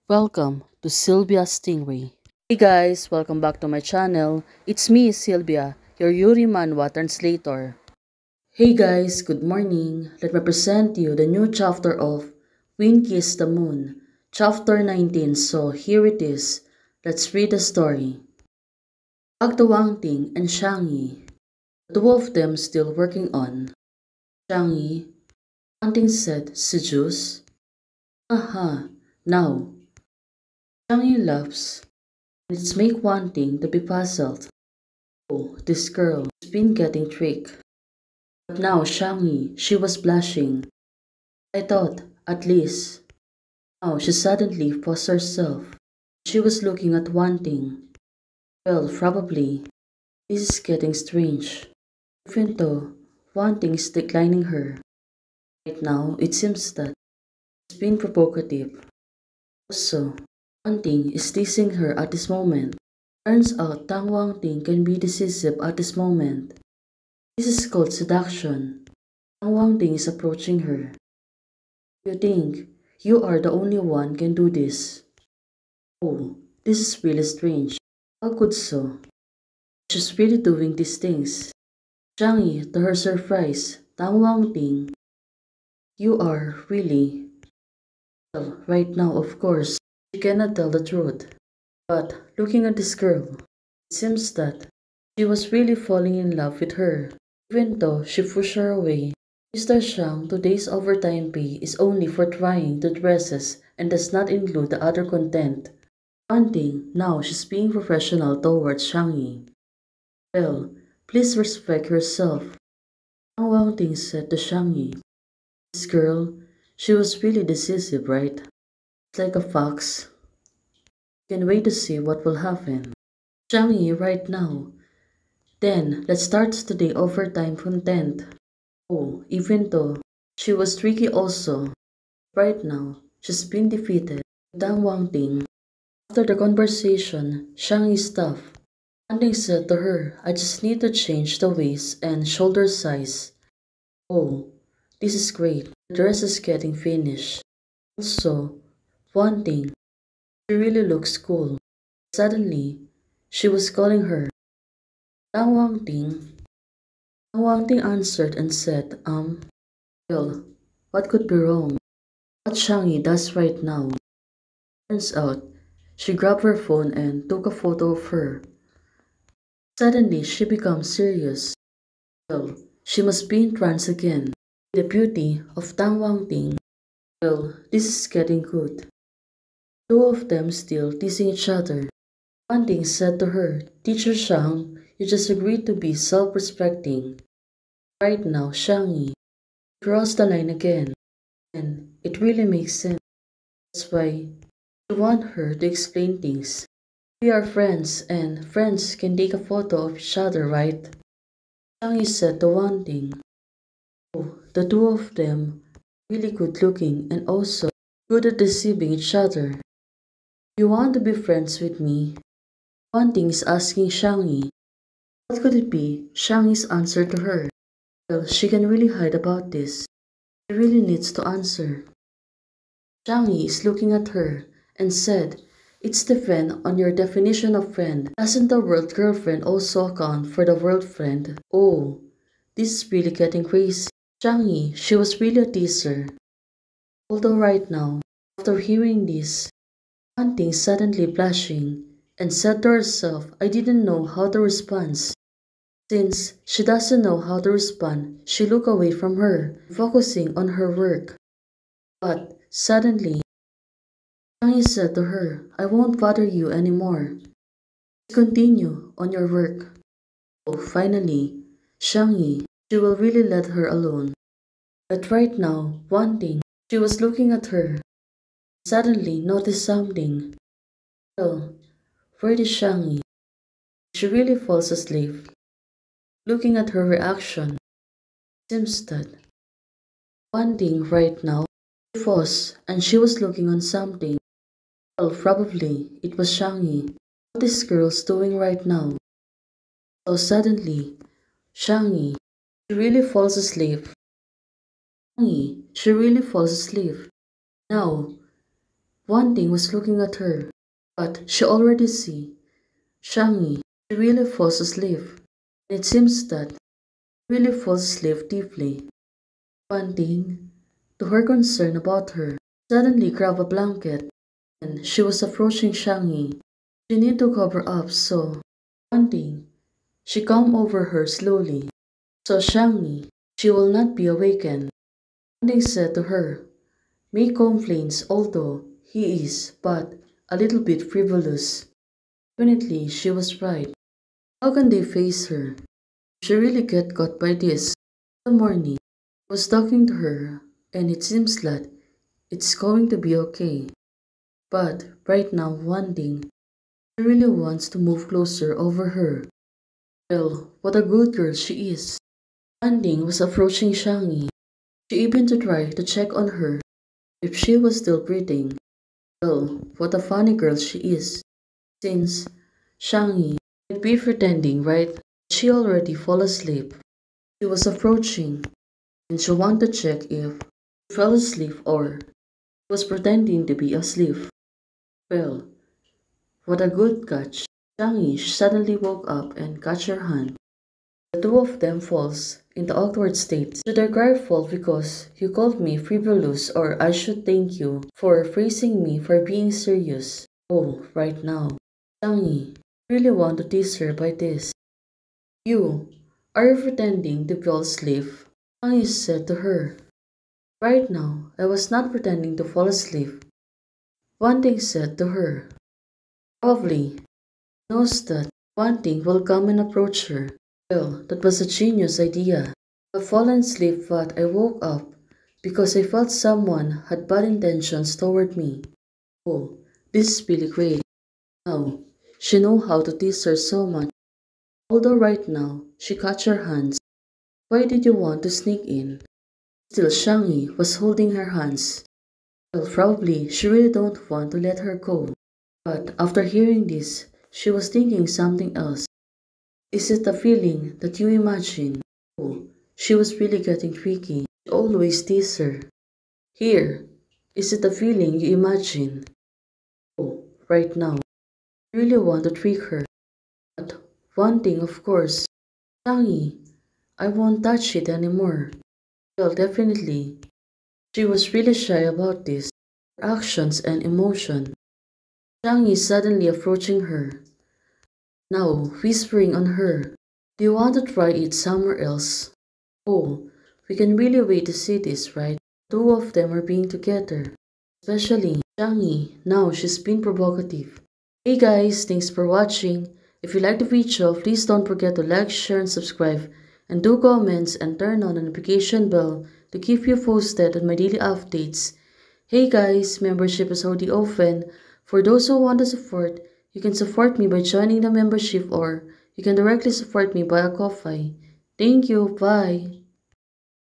Welcome to Sylvia Stingray. Hey guys, welcome back to my channel. It's me, Sylvia, your Yuri Manhwa translator. Hey guys, good morning. Let me present you the new chapter of Wind Kiss the Moon, chapter 19. So here it is. Let's read the story. Back to Wang Ting and Shang Yi. The two of them still working on. Shang Yi, Wang Ting said, seduce? Aha, now. Shang Yi laughs. It's make wanting to be puzzled. Oh, this girl has been getting tricked. But now Shang Yi, she was blushing. I thought, at least. Now she suddenly paused herself. She was looking at wanting. Well, probably. This is getting strange. Even though wanting is declining her. Right now, it seems that it's been provocative. Also, wanting is teasing her at this moment. Turns out Tang Wangting can be decisive at this moment. This is called seduction. Tang Wangting is approaching her. You think you are the only one can do this? Oh, this is really strange. How could so? She's really doing these things. Zhang Yi, to her surprise, Tang Wangting, you are really... Well, right now, of course, she cannot tell the truth. But looking at this girl, it seems that she was really falling in love with her, even though she pushed her away. Mr. Shang today's overtime pay is only for trying the dresses and does not include the other content. One thing, now she's being professional towards Shang Yi. Well, please respect yourself. Wang Wangting said to Shang Yi. This girl, she was really decisive, right? It's like a fox. Can't wait to see what will happen. Shang Yi right now. Then, let's start today overtime content. Oh, even though she was tricky also, right now she's been defeated. Tang Wangting. After the conversation, Shang Yi stopped. Wangting said to her, I just need to change the waist and shoulder size. Oh, this is great. The dress is getting finished. Also, Wangting, she really looks cool. Suddenly, she was calling her. Tang Wangting. Tang Wangting answered and said, well, what could be wrong? What Shang Yi does right now. Turns out, she grabbed her phone and took a photo of her. Suddenly, she becomes serious. Well, she must be in trance again. The beauty of Tang Wangting. Well, this is getting good. Two of them still teasing each other. Wangting said to her, Teacher Shang, you just agreed to be self-respecting. Right now, Shang Yi crossed the line again. And it really makes sense. That's why you want her to explain things. We are friends, and friends can take a photo of each other, right? Shang Yi said the one thing. Oh, the two of them really good looking and also good at deceiving each other. You want to be friends with me? One thing is asking Shang Yi. What could it be? Shang Yi's answer to her. Well, she can really hide about this. She really needs to answer. Shang Yi is looking at her and said, It's depend on your definition of friend. Doesn't the word girlfriend also account for the word friend? Oh, this is really getting crazy. Shang Yi, she was really a teaser. Although right now, after hearing this, One Ting suddenly blushing and said to herself, I didn't know how to respond. Since she doesn't know how to respond, she looked away from her, focusing on her work. But suddenly, Shang Yi said to her, I won't bother you anymore. Continue on your work. Oh, finally, Shang Yi, she will really let her alone. But right now, one thing, she was looking at her, suddenly noticed something. Well, where is Shang Yi? She really falls asleep. Looking at her reaction, seems that one thing right now, she was and she was looking on something. Well, probably it was Shang Yi. What is girl's doing right now? So suddenly, Shang Yi, she really falls asleep. Shang Yi, she really falls asleep. Now, Wan Ting was looking at her, but she already see Shang-Yi. She really falls asleep. And it seems that she really falls asleep deeply. Wan Ting, to her concern about her, suddenly grabbed a blanket and she was approaching Shang-Yi. She need to cover up, so Wan Ting, she come over her slowly. So Shang-Yi, she will not be awakened. Wan Ting said to her, make complaints although he is but a little bit frivolous. Definitely she was right. How can they face her? She really get caught by this. In the morning, I was talking to her and it seems that it's going to be okay. But right now Wan Ting, she really wants to move closer over her. Well, what a good girl she is. Wan Ting was approaching Shang-Yi. She even to try to check on her if she was still breathing. Well, what a funny girl she is. Since Shang-Yi might be pretending, right? She already fall asleep. She was approaching and she wanted to check if she fell asleep or was pretending to be asleep. Well, what a good catch. Shang-Yi suddenly woke up and catch her hand. The two of them falls in the awkward state. Should I cry fall because you called me frivolous or I should thank you for praising me for being serious? Oh, right now. Shang-Yi really want to tease her by this. You, are you pretending to fall asleep? Shang-Yi said to her. Right now, I was not pretending to fall asleep. Wan Ting said to her. Probably knows that Wan Ting will come and approach her. Well, that was a genius idea. I've fallen asleep but I woke up because I felt someone had bad intentions toward me. Oh, this is really great. Now, she know how to tease her so much. Although right now, she caught her hands. Why did you want to sneak in? Still Shang-Yi was holding her hands. Well, probably she really don't want to let her go. But after hearing this, she was thinking something else. Is it a feeling that you imagine? Oh, she was really getting tricky. She always tease her. Here, is it a feeling you imagine? Oh, right now, I really want to trick her. But one thing, of course, Shang-Yi, I won't touch it anymore. Well, definitely. She was really shy about this. Her actions and emotion. Shang-Yi suddenly approaching her. Now, whispering on her. Do you want to try it somewhere else? Oh, we can really wait to see this, right? Two of them are being together. Especially Shang-Yi. Now she's been provocative. Hey guys, thanks for watching. If you like the video, please don't forget to like, share, and subscribe. And do comments and turn on the notification bell to keep you posted on my daily updates. Hey guys, membership is already open. For those who want to support, you can support me by joining the membership or you can directly support me via Ko-Fi. Thank you, bye.